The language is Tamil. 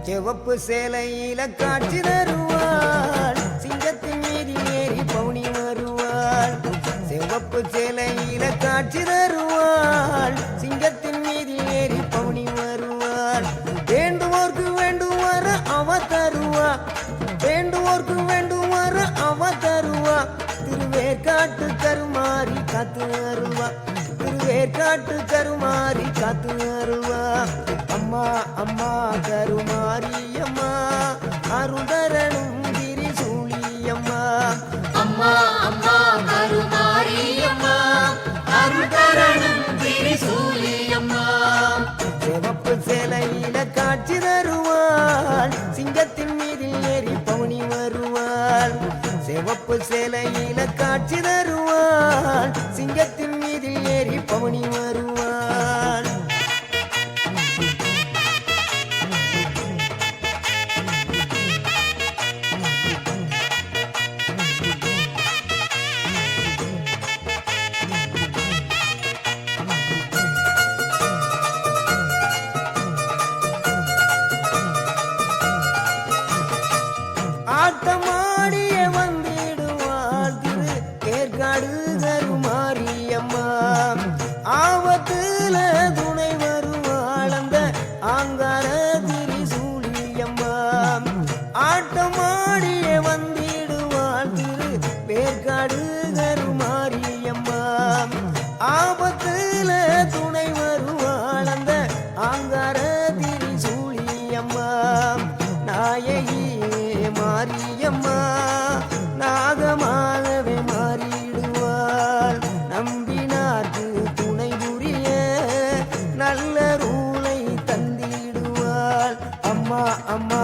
சிவப்பு சேலையில காட்சி தருவாள் சிங்கத்தின் மீதி ஏறி பவுனி வருவாள் சிவப்பு சேலையில காட்சி தருவாள் சிங்கத்தின் மீதி ஏறி பவுனி வருவாள் வேண்டுவோர்க்கு வேண்டுவார அவ தருவா வேண்டுவோர்க்கு வேண்டுவார அவ தருவா திருவேற்காட்டு கருமாறி காத்து வருவா திருவேற்காட்டு கருமாறி காத்து வருவா அம்மா அம்மா கருமாரி அம்மா அருதரனும் திரிசூலியம்மா அம்மா அம்மா கருமாரி அம்மா அருதரனும் திரிசூலியம்மா சிவப்பு சேலையில காட்சி தருவாள் சிங்கத்தின் மீதில் ஏறி பவுனி வருவாள் சிவப்பு சேலையில காட்சி தருவாள் சிங்கத்தின் மீதில் ஏறி பவுனி வருவாள் ஆட்டமாடிய வந்திடுவாள் திரு ஏற்காடு கருமாரியம்மா ஆபத்துல துணை வருவாள் அந்த ஆங்கார திரிசூலியம்மா ஆட்டமாடிய வந்திடுவாள் திரு வேற்காடு கருமாரியம்மா ஆபத்துல துணை வருவாள் அந்த ஆங்கார திரிசூலியம்மா நாயகி மாரியம்மா நாகமாகவே மாறிடுவாள் நம்பினார்க்கு துணை புரிய நல்ல ரூலை தந்திடுவாள் அம்மா அம்மா